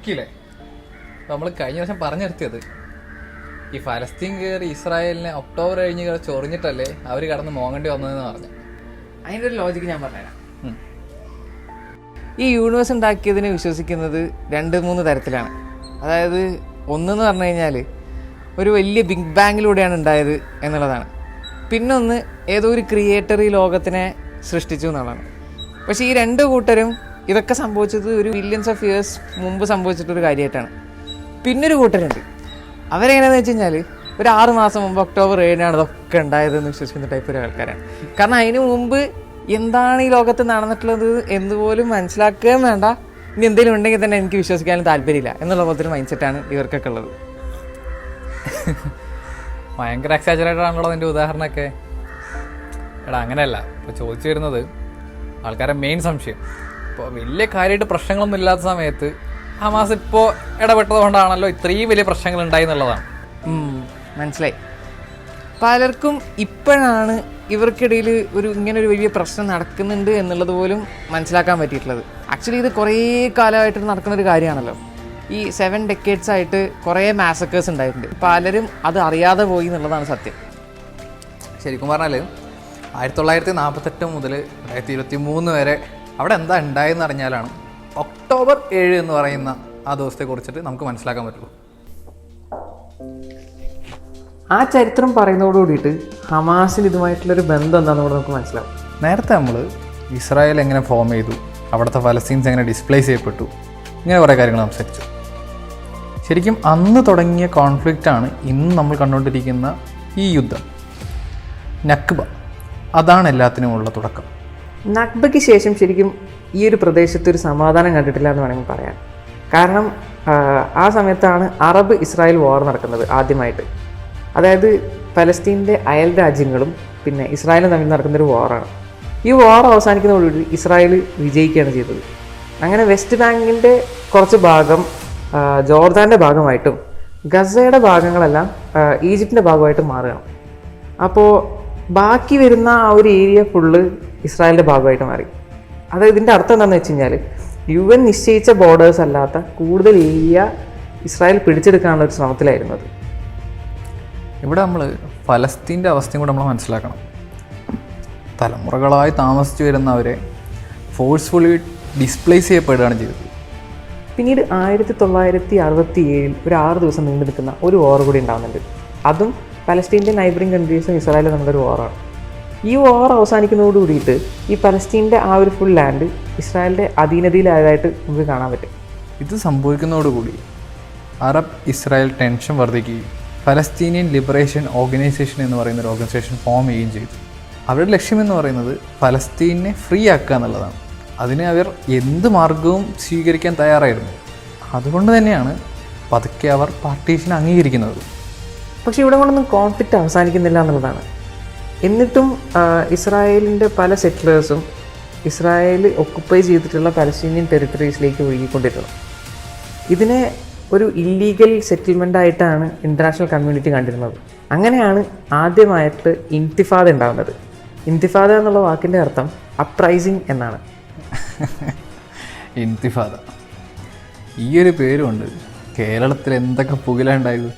അഖിലേ, നമ്മൾ കഴിഞ്ഞ വർഷം പറഞ്ഞു നിർത്തിയത് ഈ ഫലസ്തീൻ കയറി ഇസ്രായേലിനെ ഒക്ടോബർ കഴിഞ്ഞ് ചൊറിഞ്ഞിട്ടല്ലേ അവർ കടന്ന് മോങ്ങേണ്ടി വന്നതെന്ന് പറഞ്ഞു. അതിൻ്റെ ഒരു ലോജിക്ക് ഞാൻ പറഞ്ഞുതരാം. ഈ യൂണിവേഴ്സ് ഉണ്ടാക്കിയതിനെ വിശ്വസിക്കുന്നത് 2-3 തരത്തിലാണ്. അതായത് ഒന്നെന്ന് പറഞ്ഞു കഴിഞ്ഞാൽ ഒരു വലിയ ബിഗ് ബാങ്ങിലൂടെയാണ് ഉണ്ടായത് എന്നുള്ളതാണ്. പിന്നൊന്ന് ഏതോ ഒരു ക്രിയേറ്റർ ഈ ലോകത്തിനെ സൃഷ്ടിച്ചു എന്നുള്ളതാണ്. പക്ഷേ ഈ 2 കൂട്ടരും ഇതൊക്കെ സംഭവിച്ചത് ഒരു ബില്യൺസ് ഓഫ് ഇയേഴ്സ് മുമ്പ് സംഭവിച്ചിട്ടൊരു കാര്യമായിട്ടാണ്. പിന്നൊരു കൂട്ടരുണ്ട്, അവരെങ്ങനെയാണെന്ന് വെച്ച് കഴിഞ്ഞാൽ ഒരു 6 മാസം മുമ്പ് ഒക്ടോബർ 7-നാണ് ഇതൊക്കെ ഉണ്ടായതെന്ന് വിശ്വസിക്കുന്ന ടൈപ്പ് ഒരു ആൾക്കാരാണ്. കാരണം അതിന് മുമ്പ് എന്താണ് ഈ ലോകത്ത് നടന്നിട്ടുള്ളത് എന്നുപോലും മനസ്സിലാക്കുകയും വേണ്ട, ഇനി എന്തെങ്കിലും ഉണ്ടെങ്കിൽ തന്നെ എനിക്ക് വിശ്വസിക്കാനും താല്പര്യമില്ല എന്നുള്ള പോലത്തെ ഒരു മൈൻഡ് സെറ്റാണ് ഇവർക്കൊക്കെ ഉള്ളത്. ഭയങ്കര എക്സാജറേറ്റഡ് ആണല്ലോ അതിൻ്റെ ഉദാഹരണമൊക്കെ. എടാ അങ്ങനെയല്ല, ഇപ്പോൾ ചോദിച്ചു വരുന്നത് ആൾക്കാരെ മെയിൻ സംശയം ഇപ്പോൾ വലിയ കാര്യമായിട്ട് പ്രശ്നങ്ങളൊന്നും ഇല്ലാത്ത സമയത്ത് ഹമാസ് ഇപ്പോൾ ഇടപെട്ടത് കൊണ്ടാണല്ലോ ഇത്രയും വലിയ പ്രശ്നങ്ങൾ ഉണ്ടായി എന്നുള്ളതാണ്. മനസ്സിലായി. പലർക്കും ഇപ്പോഴാണ് ഇവർക്കിടയിൽ ഇങ്ങനൊരു വലിയ പ്രശ്നം നടക്കുന്നുണ്ട് എന്നുള്ളത് പോലും മനസ്സിലാക്കാൻ പറ്റിയിട്ടുള്ളത്. ആക്ച്വലി ഇത് കുറേ കാലമായിട്ട് നടക്കുന്നൊരു കാര്യമാണല്ലോ. ഈ 7 decades ആയിട്ട് കുറേ മാസക്കേഴ്സ് ഉണ്ടായിട്ടുണ്ട്. പലരും അത് അറിയാതെ പോയി എന്നുള്ളതാണ് സത്യം. ശരിക്കും പറഞ്ഞാൽ 1948 മുതൽ 2023 വരെ അവിടെ എന്താ ഉണ്ടായെന്ന് അറിഞ്ഞാലാണ് ഒക്ടോബർ 7 എന്ന് പറയുന്ന ആ ദിവസത്തെ കുറിച്ചിട്ട് നമുക്ക് മനസ്സിലാക്കാൻ പറ്റുള്ളൂ. ആ ചരിത്രം പറയുന്നതോട് കൂടിയിട്ട് ഹമാസിന് ഇതുമായിട്ടുള്ളൊരു ബന്ധം എന്താണെന്ന് കൂടെ നമുക്ക് മനസ്സിലാവും. നേരത്തെ നമ്മൾ ഇസ്രായേൽ എങ്ങനെ ഫോം ചെയ്തു, അവിടുത്തെ ഫലസ്തീൻസ് എങ്ങനെ ഡിസ്പ്ലേസ് ചെയ്യപ്പെട്ടു, ഇങ്ങനെ കുറേ കാര്യങ്ങൾ സംസാരിച്ചു. ശരിക്കും അന്ന് തുടങ്ങിയ കോൺഫ്ലിക്റ്റാണ് ഇന്ന് നമ്മൾ കണ്ടുകൊണ്ടിരിക്കുന്ന ഈ യുദ്ധം. നക്ബ, അതാണ് എല്ലാത്തിനുമുള്ള തുടക്കം. നക്ബയ്ക്ക് ശേഷം ശരിക്കും ഈ ഒരു പ്രദേശത്ത് ഒരു സമാധാനം കണ്ടിട്ടില്ല എന്ന് വേണമെങ്കിൽ പറയാം. കാരണം ആ സമയത്താണ് അറബ് ഇസ്രായേൽ വാർ നടക്കുന്നത് ആദ്യമായിട്ട്. അതായത് പലസ്തീൻ്റെ അയൽ രാജ്യങ്ങളും പിന്നെ ഇസ്രായേലും തമ്മിൽ നടക്കുന്നൊരു വാറാണ്. ഈ വാർ അവസാനിക്കുന്നതോടുകൂടി ഇസ്രായേൽ വിജയിക്കുകയാണ് ചെയ്തത്. അങ്ങനെ വെസ്റ്റ് ബാങ്കിൻ്റെ കുറച്ച് ഭാഗം ജോർദാൻ്റെ ഭാഗമായിട്ടും ഗസയുടെ ഭാഗങ്ങളെല്ലാം ഈജിപ്തിൻ്റെ ഭാഗമായിട്ടും മാറുകയാണ്. അപ്പോൾ ബാക്കി വരുന്ന ആ ഒരു ഏരിയ ഫുള്ള് ഇസ്രായേലിൻ്റെ ഭാഗമായിട്ട് മാറി. അതായത് ഇതിൻ്റെ അർത്ഥം എന്താണെന്ന് വെച്ച് കഴിഞ്ഞാൽ UN നിശ്ചയിച്ച ബോർഡേഴ്സ് അല്ലാത്ത കൂടുതൽ ഏരിയ ഇസ്രായേൽ പിടിച്ചെടുക്കാനുള്ള ഒരു ശ്രമത്തിലായിരുന്നത്. ഇവിടെ നമ്മൾ ഫലസ്തീൻ്റെ അവസ്ഥയും കൂടെ നമ്മൾ മനസ്സിലാക്കണം. തലമുറകളായി താമസിച്ചു വരുന്നവരെ ഫോഴ്സ്ഫുള്ളി ഡിസ്പ്ലേസ് ചെയ്യപ്പെടുകയാണ് ചെയ്തത്. പിന്നീട് 1967 ഒരു 6 ദിവസം നീണ്ടു നിൽക്കുന്ന ഒരു വാർ കൂടി ഉണ്ടാകുന്നുണ്ട്. അതും പലസ്തീൻ്റെ നൈബറിങ് കൺട്രീസും ഇസ്രായേലും തമ്മിലൊരു വാറാണ്. ഈ വാർ അവസാനിക്കുന്നതോട് കൂടിയിട്ട് ഈ പലസ്തീൻ്റെ ആ ഒരു ഫുൾ ലാൻഡ് ഇസ്രായേലിൻ്റെ അധീനതയിലായതായിട്ട് നമുക്ക് കാണാൻ പറ്റും. ഇത് സംഭവിക്കുന്നതോടുകൂടി അറബ് ഇസ്രായേൽ ടെൻഷൻ വർദ്ധിക്കുകയും ഫലസ്തീനിയൻ ലിബറേഷൻ ഓർഗനൈസേഷൻ എന്ന് പറയുന്ന ഒരു ഓർഗനൈസേഷൻ ഫോം ചെയ്യുകയും ചെയ്തു. അവരുടെ ലക്ഷ്യമെന്ന് പറയുന്നത് ഫലസ്തീനെ ഫ്രീ ആക്കുക എന്നുള്ളതാണ്. അതിന് അവർ എന്ത് മാർഗവും സ്വീകരിക്കാൻ തയ്യാറായിരുന്നു. അതുകൊണ്ട് തന്നെയാണ് പതുക്കെ അവർ പാർട്ടീഷൻ അംഗീകരിക്കുന്നത്. പക്ഷേ ഇവിടെ കൊണ്ടൊന്നും കോൺഫ്ലിക്റ്റ് അവസാനിക്കുന്നില്ല എന്നുള്ളതാണ്. എന്നിട്ടും ഇസ്രായേലിൻ്റെ പല സെറ്റിലേഴ്സും ഇസ്രായേൽ ഒക്കുപ്പൈ ചെയ്തിട്ടുള്ള പലസ്തീനിയൻ ടെറിട്ടറീസിലേക്ക് ഒഴുകിക്കൊണ്ടിരുന്നു. ഇതിനെ ഒരു ഇല്ലീഗൽ സെറ്റിൽമെൻ്റ് ആയിട്ടാണ് ഇൻ്റർനാഷണൽ കമ്മ്യൂണിറ്റി കണ്ടിരുന്നത്. അങ്ങനെയാണ് ആദ്യമായിട്ട് ഇൻതിഫാദ ഉണ്ടാകുന്നത്. ഇൻതിഫാദ എന്നുള്ള വാക്കിൻ്റെ അർത്ഥം അപ്രൈസിങ് എന്നാണ്. ഇൻതിഫാദ, ഈ ഒരു പേരുകൊണ്ട് കേരളത്തിൽ എന്തൊക്കെ പുകിലുണ്ടായത്.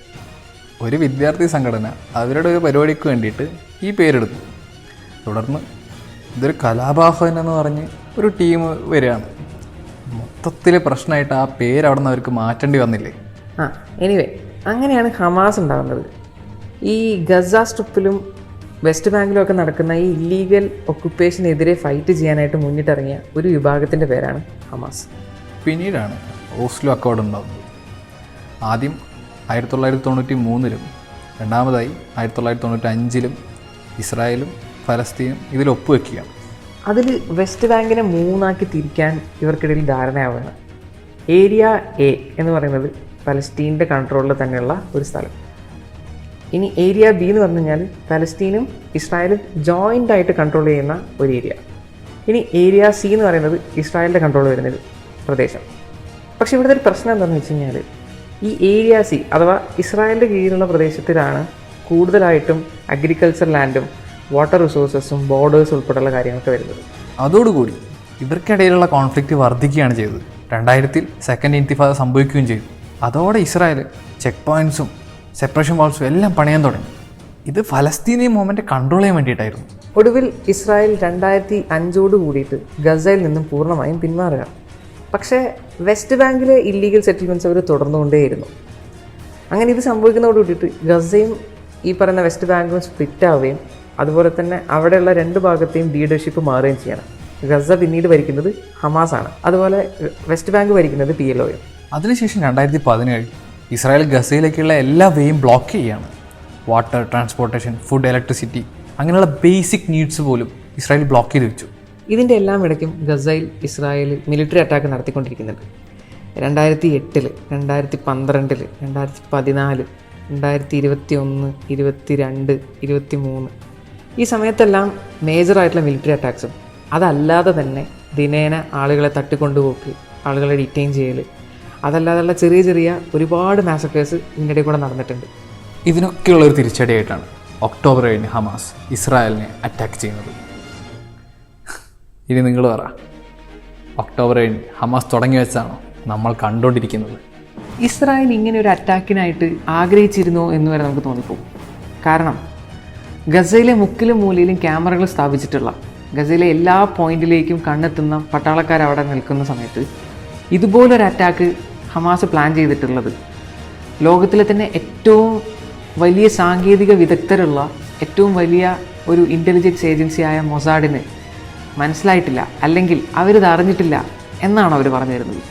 ഒരു വിദ്യാർത്ഥി സംഘടന അവരുടെ ഒരു പരിപാടിക്ക് വേണ്ടിയിട്ട് ഈ പേരെടുത്തു. തുടർന്ന് ഇതൊരു കലാപാഹ്വാനം എന്ന് പറഞ്ഞ് ഒരു ടീം വരികയാണ്. മൊത്തത്തിൽ പ്രശ്നമായിട്ട് ആ പേര് അവിടെ നിന്ന് അവർക്ക് മാറ്റേണ്ടി വന്നില്ലേ. എനിവേ, അങ്ങനെയാണ് ഹമാസ് ഉണ്ടാകുന്നത്. ഈ ഗസ സ്ട്രിപ്പിലും വെസ്റ്റ് ബാങ്കിലും ഒക്കെ നടക്കുന്ന ഈ ഇല്ലീഗൽ ഒക്കുപ്പേഷനെതിരെ ഫൈറ്റ് ചെയ്യാനായിട്ട് മുന്നിട്ടിറങ്ങിയ ഒരു വിഭാഗത്തിൻ്റെ പേരാണ് ഹമാസ്. പിന്നീടാണ് ഓസ്ലോ അക്കോർഡ് ഉണ്ടാകുന്നത്. ആദ്യം 1993-ലും രണ്ടാമതായി 1995-ലും ഇസ്രായേലും ഫലസ്തീനും ഇതിൽ ഒപ്പുവെക്കുകയാണ്. അതിൽ വെസ്റ്റ് ബാങ്കിനെ 3 തിരിക്കാൻ ഇവർക്കിടയിൽ ധാരണയാവുകയാണ്. ഏരിയ എ എന്ന് പറയുന്നത് പലസ്തീൻ്റെ കൺട്രോളിൽ തന്നെയുള്ള ഒരു സ്ഥലം. ഇനി ഏരിയ ബി എന്ന് പറഞ്ഞു കഴിഞ്ഞാൽ പലസ്തീനും ഇസ്രായേലും ജോയിൻ്റ് ആയിട്ട് കൺട്രോൾ ചെയ്യുന്ന ഒരു ഏരിയ. ഇനി ഏരിയ സി എന്ന് പറയുന്നത് ഇസ്രായേലിൻ്റെ കൺട്രോൾ വരുന്നൊരു പ്രദേശം. പക്ഷേ ഇവിടുത്തെ ഒരു പ്രശ്നം എന്താണെന്ന് വെച്ച് കഴിഞ്ഞാൽ ഈ ഏരിയ സി അഥവാ ഇസ്രായേലിൻ്റെ കീഴിലുള്ള പ്രദേശത്തിലാണ് കൂടുതലായിട്ടും അഗ്രികൾച്ചർ ലാൻഡും വാട്ടർ റിസോഴ്സസും ബോർഡേഴ്സ് ഉൾപ്പെടെയുള്ള കാര്യങ്ങളൊക്കെ വരുന്നത്. അതോടുകൂടി ഇവർക്കിടയിലുള്ള കോൺഫ്ലിക്റ്റ് വർദ്ധിക്കുകയാണ് ചെയ്തത്. 2000-ൽ സെക്കൻഡ് ഇൻതിഫാദ സംഭവിക്കുകയും ചെയ്തു. അതോടെ ഇസ്രായേൽ ചെക്ക് പോയിൻറ്റ്സും സെപ്പറേഷൻ വാൾസും എല്ലാം പണിയാൻ തുടങ്ങി. ഇത് ഫലസ്തീനി മൂവ്മെൻറ്റ് കൺട്രോൾ ചെയ്യാൻ വേണ്ടിയിട്ടായിരുന്നു. ഒടുവിൽ ഇസ്രായേൽ 2005 കൂടിയിട്ട് ഗസയിൽ നിന്നും പൂർണ്ണമായും പിന്മാറുക. പക്ഷേ വെസ്റ്റ് ബാങ്കിലെ ഇല്ലീഗൽ സെറ്റിൽമെൻറ്റ്സ് അവർ തുടർന്നുകൊണ്ടേയിരുന്നു. അങ്ങനെ ഇത് സംഭവിക്കുന്നതോട് കൂടിയിട്ട് ഗസയും ഈ പറയുന്ന വെസ്റ്റ് ബാങ്കും സ്പ്ലിറ്റ് ആവുകയും അതുപോലെ തന്നെ അവിടെയുള്ള 2 ഭാഗത്തെയും ലീഡർഷിപ്പ് മാറുകയും ചെയ്യണം. ഗസ പിന്നീട് ഭരിക്കുന്നത് ഹമാസാണ്, അതുപോലെ വെസ്റ്റ് ബാങ്ക് ഭരിക്കുന്നത് PLOയും. അതിനുശേഷം 2017 ഇസ്രായേൽ ഗസയിലേക്കുള്ള എല്ലാ വേയും ബ്ലോക്ക് ചെയ്യുകയാണ്. വാട്ടർ, ട്രാൻസ്പോർട്ടേഷൻ, ഫുഡ്, ഇലക്ട്രിസിറ്റി അങ്ങനെയുള്ള ബേസിക് നീഡ്സ് പോലും ഇസ്രായേൽ ബ്ലോക്ക് ചെയ്ത് വെച്ചു. ഇതിൻ്റെ എല്ലാം ഇടയ്ക്കും ഗസയിൽ ഇസ്രായേൽ മിലിറ്ററി അറ്റാക്ക് നടത്തിക്കൊണ്ടിരിക്കുന്നുണ്ട്. 2008, 2012, 2014, 2021, 22, 23 ഈ സമയത്തെല്ലാം മേജറായിട്ടുള്ള മിലിറ്ററി അറ്റാക്സും അതല്ലാതെ തന്നെ ദിനേന ആളുകളെ തട്ടിക്കൊണ്ടുപോക്ക്, ആളുകളെ ഡിറ്റെയിൻ ചെയ്യൽ, അതല്ലാതെയുള്ള ചെറിയ ചെറിയ ഒരുപാട് മാസക്കേഴ്സ് ഇതിൻ്റെ ഇടയിൽ കൂടെ നടന്നിട്ടുണ്ട്. ഇതിനൊക്കെയുള്ളൊരു തിരിച്ചടിയായിട്ടാണ് ഒക്ടോബർ 7 ഹമാസ് ഇസ്രായേലിനെ അറ്റാക്ക് ചെയ്യുന്നത്. ഇനി നിങ്ങൾ പറ, ഒക്ടോബർ 7 ഹമാസ് തുടങ്ങി വെച്ചാണോ നമ്മൾ കണ്ടുകൊണ്ടിരിക്കുന്നത്? ഇസ്രായേൽ ഇങ്ങനെ ഒരു അറ്റാക്കിനായിട്ട് ആഗ്രഹിച്ചിരുന്നോ എന്ന് വരെ നമുക്ക് തോന്നിപ്പോകും. കാരണം ഗസയിലെ മുക്കിലും മൂലയിലും ക്യാമറകൾ സ്ഥാപിച്ചിട്ടുള്ള, ഗസയിലെ എല്ലാ പോയിന്റിലേക്കും കണ്ണെത്തുന്ന പട്ടാളക്കാർ അവിടെ നിൽക്കുന്ന സമയത്ത് ഇതുപോലൊരു അറ്റാക്ക് ഹമാസ് പ്ലാൻ ചെയ്തിട്ടുള്ളത് ലോകത്തിലെ തന്നെ ഏറ്റവും വലിയ സാങ്കേതിക വിദഗ്ധരുള്ള ഏറ്റവും വലിയ ഒരു ഇൻ്റലിജൻസ് ഏജൻസിയായ മൊസാഡിന് മനസ്സിലായിട്ടില്ല, അല്ലെങ്കിൽ അവരിത് അറിഞ്ഞിട്ടില്ല എന്നാണ് അവർ പറഞ്ഞു തരുന്നത്.